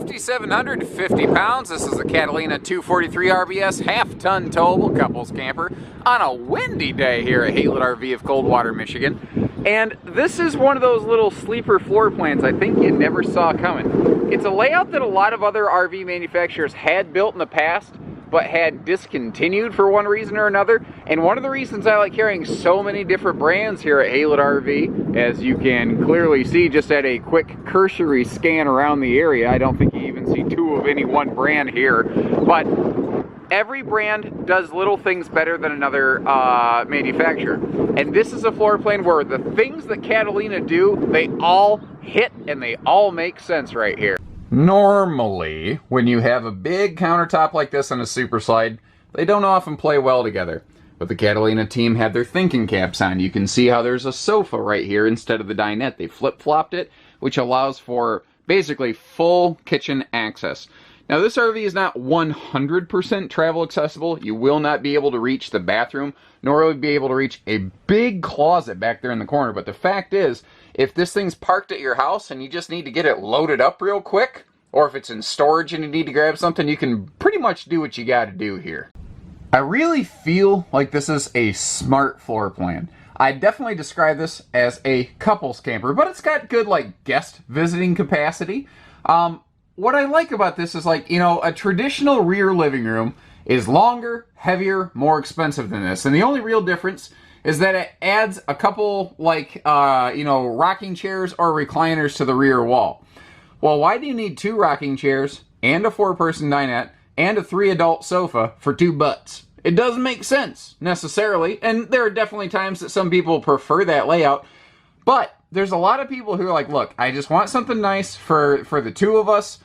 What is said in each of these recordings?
5,750 pounds. This is a Catalina 243 RBS half-ton towable couples camper on a windy day here at Haylett RV of Coldwater, Michigan. And this is one of those little sleeper floor plans I think you never saw coming. It's a layout that a lot of other RV manufacturers had built in the past, but had discontinued for one reason or another. And one of the reasons I like carrying so many different brands here at Haylett RV, as you can clearly see just at a quick cursory scan around the area, I don't think you even see two of any one brand here, but every brand does little things better than another manufacturer. And this is a floor plan where the things that Catalina do, they all hit and they all make sense right here. Normally, when you have a big countertop like this on a super slide, they don't often play well together. But the Catalina team had their thinking caps on. You can see how there's a sofa right here instead of the dinette. They flip-flopped it, which allows for basically full kitchen access. Now this RV is not 100% travel accessible. You will not be able to reach the bathroom, nor will you be able to reach a big closet back there in the corner. But the fact is, if this thing's parked at your house and you just need to get it loaded up real quick, or if it's in storage and you need to grab something, you can pretty much do what you gotta do here. I really feel like this is a smart floor plan. I definitely describe this as a couples camper, but it's got good like guest visiting capacity. What I like about this is, like, you know, a traditional rear living room is longer, heavier, more expensive than this. And the only real difference is that it adds a couple, like, you know, rocking chairs or recliners to the rear wall. Well, why do you need 2 rocking chairs and a 4-person dinette and a 3-adult sofa for 2 butts? It doesn't make sense, necessarily, and there are definitely times that some people prefer that layout, but there's a lot of people who are like, look, I just want something nice for the 2 of us.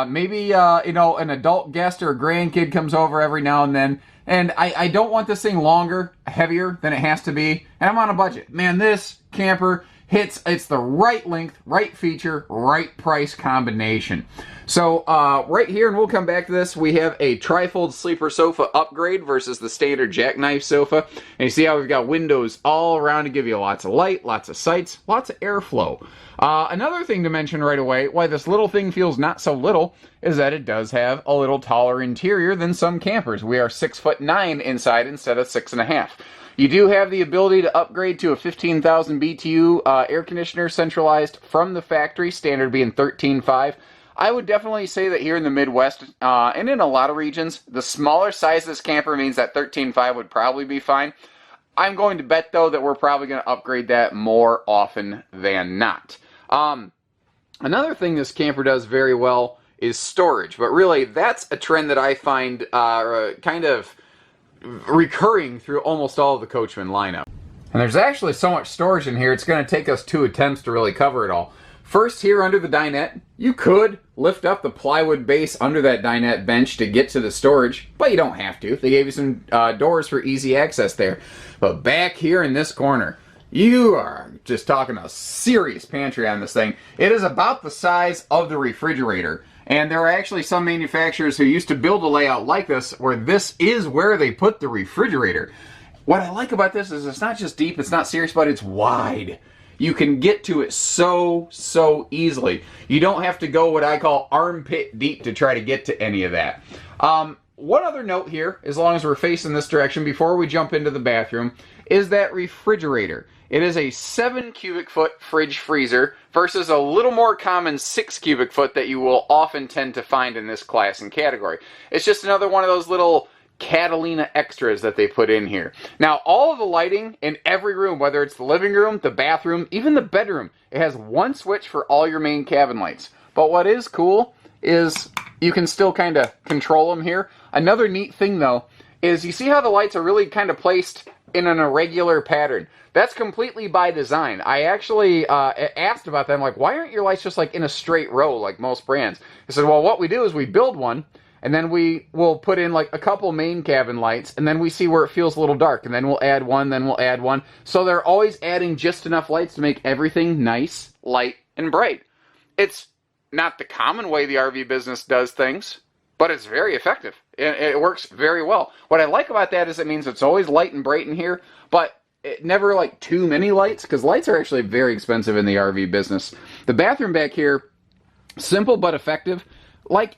Maybe, you know, an adult guest or a grandkid comes over every now and then, and I don't want this thing longer, heavier than it has to be, and I'm on a budget. Man, this camper it's the right length, right feature, right price combination. So right here, and we'll come back to this, we have a trifold sleeper sofa upgrade versus the standard jackknife sofa. And you see how we've got windows all around to give you lots of light, lots of sights, lots of airflow. Another thing to mention right away, why this little thing feels not so little, is that it does have a little taller interior than some campers. We are 6'9" inside instead of 6.5. You do have the ability to upgrade to a 15,000 BTU air conditioner centralized from the factory, standard being 13.5. I would definitely say that here in the Midwest, and in a lot of regions, the smaller size of this camper means that 13.5 would probably be fine. I'm going to bet, though, that we're probably going to upgrade that more often than not. Another thing this camper does very well is storage, but really that's a trend that I find kind of recurring through almost all of the Coachmen lineup. And there's actually so much storage in here, it's going to take us 2 attempts to really cover it all. First, here under the dinette, you could lift up the plywood base under that dinette bench to get to the storage, but you don't have to. They gave you some doors for easy access there. But back here in this corner, you are just talking a serious pantry on this thing. It is about the size of the refrigerator. And there are actually some manufacturers who used to build a layout like this, where this is where they put the refrigerator. What I like about this is it's not just deep, it's not serious, but it's wide. You can get to it so easily. You don't have to go what I call armpit deep to try to get to any of that. One other note here, as long as we're facing this direction before we jump into the bathroom, is that refrigerator. It is a 7 cubic foot fridge freezer versus a little more common 6 cubic foot that you will often tend to find in this class and category. It's just another one of those little Catalina extras that they put in here. Now, all of the lighting in every room, whether it's the living room, the bathroom, even the bedroom, it has one switch for all your main cabin lights. But what is cool is you can still kind of control them here. Another neat thing, though, is you see how the lights are really kind of placed in an irregular pattern. That's completely by design. I actually asked about that. I'm like, why aren't your lights just like in a straight row like most brands? I said, well, what we do is we build one, and then we will put in like a couple main cabin lights, and then we see where it feels a little dark, and then we'll add one, then we'll add one. So they're always adding just enough lights to make everything nice, light, and bright. It's not the common way the RV business does things, but it's very effective. It works very well. What I like about that is it means it's always light and bright in here, but it never like too many lights, because lights are actually very expensive in the RV business. The bathroom back here, simple but effective. like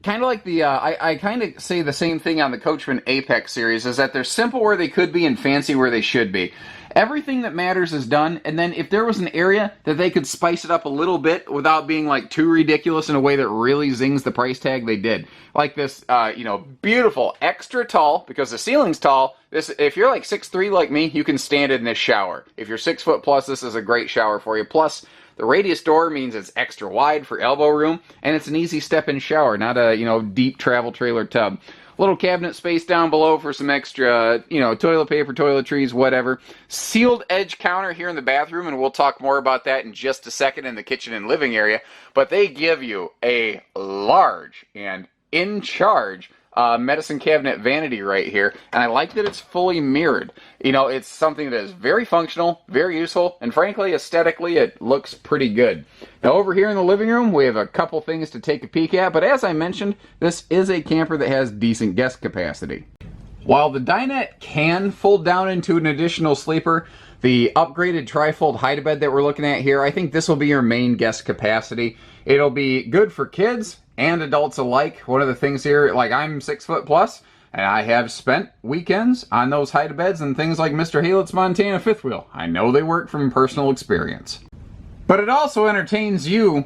kind of like the I kind of say the same thing on the Coachmen Apex series, is that they're simple where they could be and fancy where they should be. Everything that matters is done, and then if there was an area that they could spice it up a little bit without being like too ridiculous in a way that really zings the price tag, they did. Like this, beautiful extra tall, because the ceiling's tall. This, if you're like 6'3" like me, you can stand in this shower. If you're 6 foot plus, this is a great shower for you. Plus, the radius door means it's extra wide for elbow room, and it's an easy step-in shower, not a deep travel trailer tub. Little cabinet space down below for some extra, toilet paper, toiletries, whatever. Sealed edge counter here in the bathroom, and we'll talk more about that in just a second in the kitchen and living area. But they give you a large and in charge medicine cabinet vanity right here, and I like that it's fully mirrored. It's something that is very functional, very useful, and frankly, aesthetically, it looks pretty good. Now, over here in the living room, we have a couple things to take a peek at, but as I mentioned, this is a camper that has decent guest capacity. While the dinette can fold down into an additional sleeper, the upgraded trifold hide-a-bed that we're looking at here, I think this will be your main guest capacity. It'll be good for kids and adults alike. One of the things here, like I'm 6 foot plus, and I have spent weekends on those hide-a-beds and things like Mr. Halet's Montana fifth wheel. I know they work from personal experience. But it also entertains you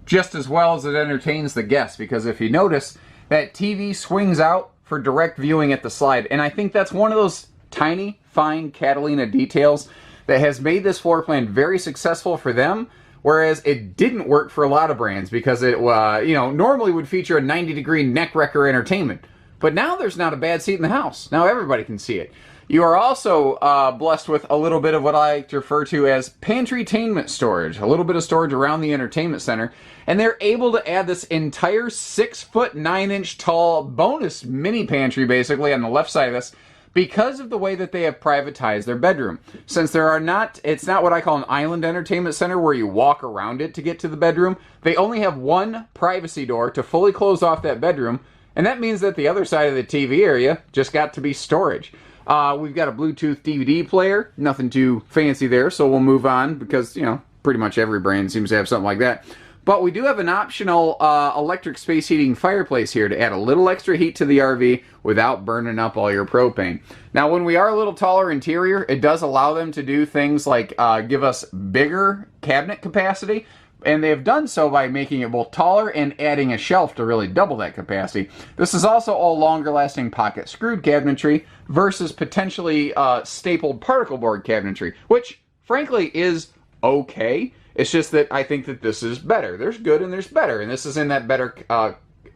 just as well as it entertains the guests, because if you notice, that TV swings out for direct viewing at the slide, and I think that's one of those tiny, fine Catalina details that has made this floor plan very successful for them, whereas it didn't work for a lot of brands because it normally would feature a 90-degree neck wrecker entertainment. But now there's not a bad seat in the house. Now everybody can see it. You are also blessed with a little bit of what I like to refer to as pantry-tainment storage, a little bit of storage around the entertainment center, and they're able to add this entire 6 foot 9 inch tall bonus mini pantry basically on the left side of this, because of the way that they have privatized their bedroom. Since it's not what I call an island entertainment center where you walk around it to get to the bedroom, they only have one privacy door to fully close off that bedroom, and that means that the other side of the TV area just got to be storage. We've got a Bluetooth DVD player, nothing too fancy there, so we'll move on because, pretty much every brand seems to have something like that. But we do have an optional electric space heating fireplace here to add a little extra heat to the RV without burning up all your propane. Now, when we are a little taller interior, it does allow them to do things like give us bigger cabinet capacity, and they have done so by making it both taller and adding a shelf to really double that capacity. This is also all longer lasting pocket screwed cabinetry versus potentially stapled particle board cabinetry, which frankly is okay. It's just that I think that this is better. There's good and there's better, and this is in that better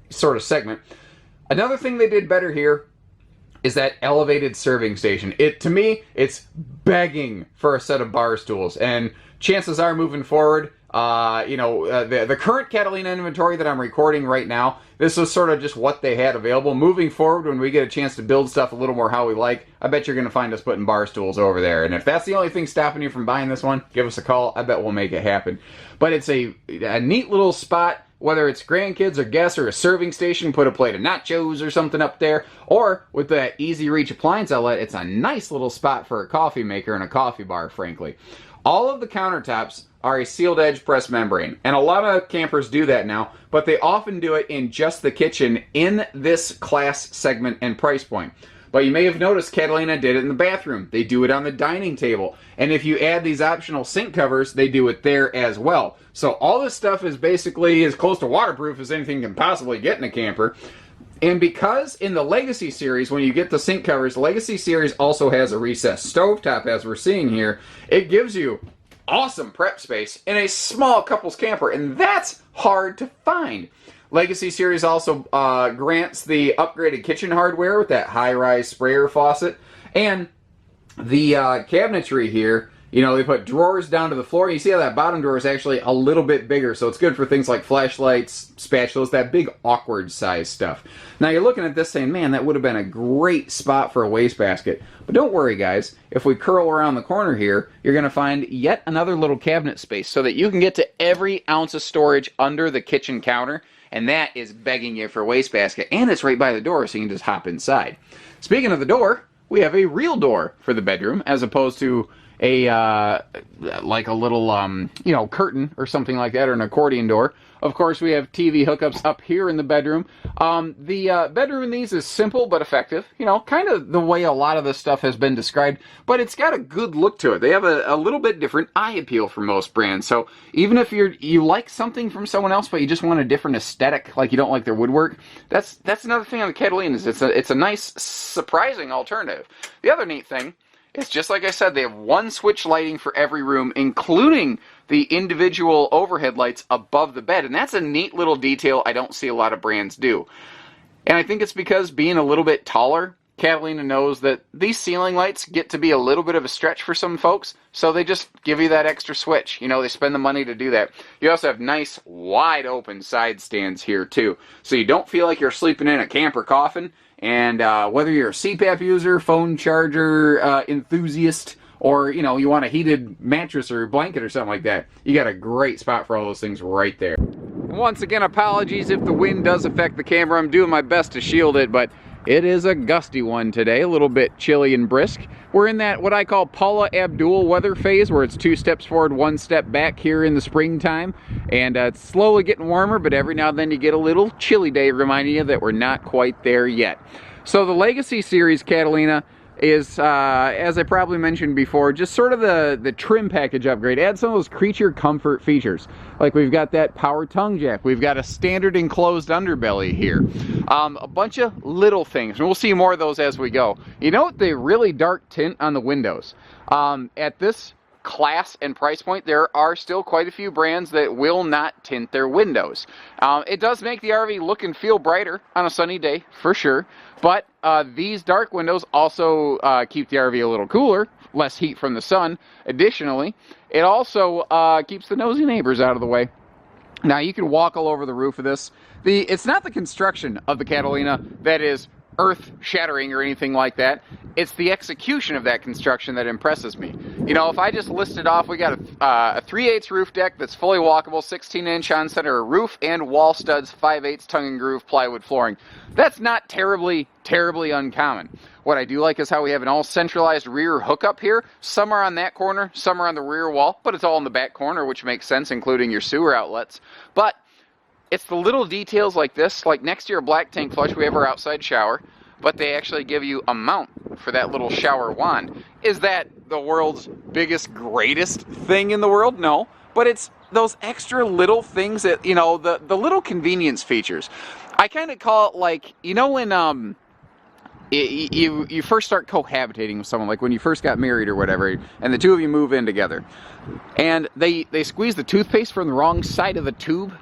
sort of segment. Another thing they did better here is that elevated serving station. To me, it's begging for a set of bar stools, and chances are moving forward, the current Catalina inventory that I'm recording right now, this is sort of just what they had available. Moving forward, when we get a chance to build stuff a little more how we like, I bet you're going to find us putting bar stools over there. And if that's the only thing stopping you from buying this one, give us a call. I bet we'll make it happen. But it's a neat little spot, whether it's grandkids or guests or a serving station, put a plate of nachos or something up there, or with that easy reach appliance outlet, it's a nice little spot for a coffee maker and a coffee bar, frankly. All of the countertops are a sealed edge press membrane, and a lot of campers do that now, but they often do it in just the kitchen in this class segment and price point. But you may have noticed Catalina did it in the bathroom. They do it on the dining table, and if you add these optional sink covers, they do it there as well. So all this stuff is basically as close to waterproof as anything can possibly get in a camper. And because in the Legacy series, when you get the sink covers, Legacy series also has a recessed stovetop, as we're seeing here. It gives you awesome prep space in a small couples camper, and that's hard to find. Legacy series also grants the upgraded kitchen hardware with that high-rise sprayer faucet, and the cabinetry here, they put drawers down to the floor. You see how that bottom drawer is actually a little bit bigger, so it's good for things like flashlights, spatulas, that big awkward size stuff. Now you're looking at this saying, man, that would have been a great spot for a wastebasket. But don't worry, guys. If we curl around the corner here, you're going to find yet another little cabinet space so that you can get to every ounce of storage under the kitchen counter, and that is begging you for a wastebasket. And it's right by the door, so you can just hop inside. Speaking of the door, we have a real door for the bedroom, as opposed to a like a little curtain or something like that, or an accordion door. Of course, we have TV hookups up here in the bedroom. The bedroom in these is simple but effective. You know, kind of the way a lot of this stuff has been described, but it's got a good look to it. They have a little bit different eye appeal for most brands. So even if you like something from someone else, but you just want a different aesthetic, like you don't like their woodwork, that's another thing on the Catalinas. It's a nice, surprising alternative. The other neat thing is, just like I said, they have one switch lighting for every room, including the individual overhead lights above the bed. And that's a neat little detail I don't see a lot of brands do. And I think it's because, being a little bit taller, Catalina knows that these ceiling lights get to be a little bit of a stretch for some folks, so they just give you that extra switch. You know, they spend the money to do that. You also have nice, wide open side stands here too, so you don't feel like you're sleeping in a camper coffin. And whether you're a CPAP user, phone charger enthusiast, or, you know, you want a heated mattress or blanket or something like that, you got a great spot for all those things right there. Once again, apologies if the wind does affect the camera. I'm doing my best to shield it, but it is a gusty one today, a little bit chilly and brisk. We're in that, what I call Paula Abdul weather phase, where it's 2 steps forward, 1 step back here in the springtime. And it's slowly getting warmer, but every now and then you get a little chilly day reminding you that we're not quite there yet. So the Legacy Series Catalina is, as I probably mentioned before, just sort of the trim package upgrade. Add some of those creature comfort features. Like, we've got that power tongue jack. We've got a standard enclosed underbelly here. A bunch of little things, and we'll see more of those as we go. You know what? The really dark tint on the windows. At this class and price point, there are still quite a few brands that will not tint their windows. It does make the RV look and feel brighter on a sunny day, for sure, but these dark windows also keep the RV a little cooler, less heat from the sun. Additionally, it also keeps the nosy neighbors out of the way. Now, you can walk all over the roof of this. It's not the construction of the Catalina that is earth-shattering or anything like that. It's the execution of that construction that impresses me. You know, if I just listed off, we got a 3/8 roof deck that's fully walkable, 16-inch on-center roof, and wall studs, 5/8 tongue and groove plywood flooring. That's not terribly uncommon. What I do like is how we have an all-centralized rear hookup here. Some are on that corner, some are on the rear wall, but it's all in the back corner, which makes sense, including your sewer outlets. But it's the little details like this, like next to your black tank flush, we have our outside shower, but they actually give you a mount for that little shower wand. Is that the world's biggest, greatest thing in the world? No, but it's those extra little things that, you know, the little convenience features. I kind of call it like, you know, when you first start cohabitating with someone, like when you first got married or whatever, and the two of you move in together, and they squeeze the toothpaste from the wrong side of the tube.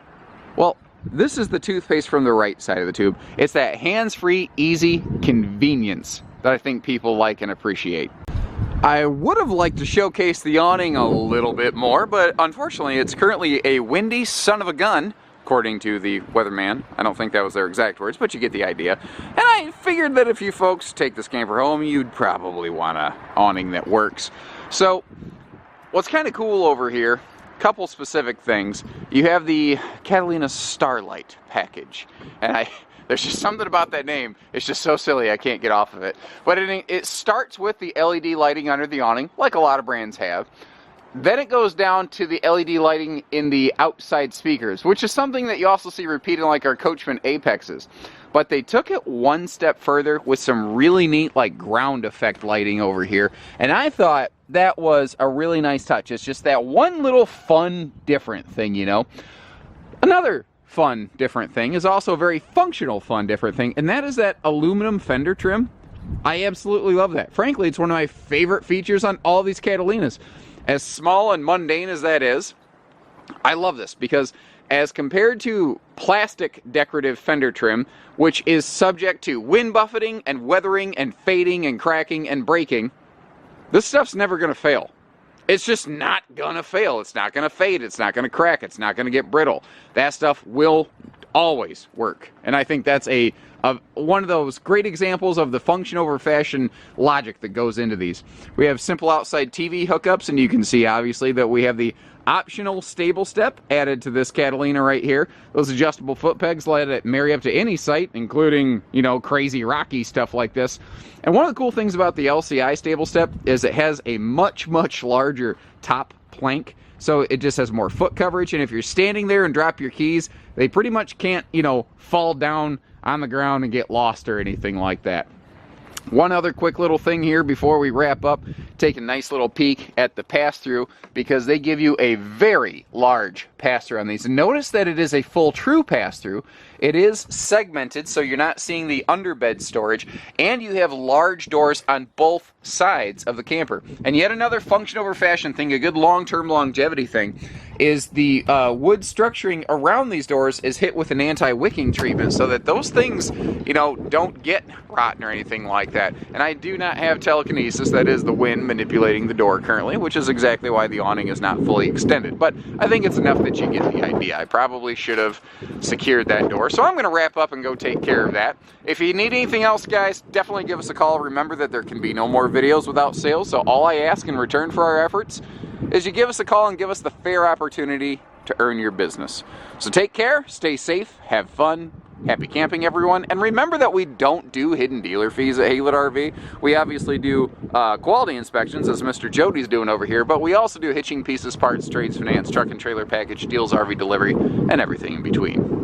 Well, this is the toothpaste from the right side of the tube. It's that hands-free, easy convenience that I think people like and appreciate. I would have liked to showcase the awning a little bit more, but unfortunately it's currently a windy son of a gun, according to the weatherman. I don't think that was their exact words, but you get the idea. And I figured that if you folks take this camper home, you'd probably want an awning that works. So, what's kind of cool over here, couple specific things. You have the Catalina Starlight package, and there's just something about that name. It's just so silly, I can't get off of it. But it starts with the LED lighting under the awning, like a lot of brands have. Then it goes down to the LED lighting in the outside speakers, which is something that you also see repeated like our Coachmen Apexes. But they took it one step further with some really neat like ground effect lighting over here, and I thought that was a really nice touch. It's just that one little fun, different thing, you know. Another fun, different thing is also a very functional, fun, different thing, and that is that aluminum fender trim. I absolutely love that. Frankly, it's one of my favorite features on all these Catalinas. As small and mundane as that is, I love this because as compared to plastic decorative fender trim, which is subject to wind buffeting and weathering and fading and cracking and breaking, this stuff's never going to fail. It's just not going to fail. It's not going to fade. It's not going to crack. It's not going to get brittle. That stuff will always work. And I think that's one of those great examples of the function over fashion logic that goes into these. We have simple outside TV hookups, and you can see obviously that we have the optional stable step added to this Catalina right here. Those adjustable foot pegs let it marry up to any site, including, you know, crazy rocky stuff like this. And one of the cool things about the LCI stable step is it has a much larger top plank. so it just has more foot coverage. And if you're standing there and drop your keys, they pretty much can't, you know, fall down on the ground and get lost or anything like that. One other quick little thing here before we wrap up, take a nice little peek at the pass-through, because they give you a very large pass-through on these. And notice that it is a full true pass-through. It is segmented, so you're not seeing the underbed storage, and you have large doors on both sides of the camper. And yet another function over fashion thing, a good long-term longevity thing, is the wood structuring around these doors is hit with an anti-wicking treatment, so that those things, you know, don't get rotten or anything like that. And I do not have telekinesis, that is the wind manipulating the door currently, which is exactly why the awning is not fully extended. But I think it's enough that you get the idea. I probably should have secured that door. So I'm going to wrap up and go take care of that. If you need anything else, guys, definitely give us a call. Remember that there can be no more videos without sales, so all I ask in return for our efforts is you give us a call and give us the fair opportunity to earn your business. So take care, stay safe, have fun, happy camping, everyone. And remember that we don't do hidden dealer fees at Haylett RV. We obviously do quality inspections, as Mr. Jody's doing over here, but we also do hitching, pieces, parts, trades, finance, truck and trailer package, deals, RV delivery, and everything in between.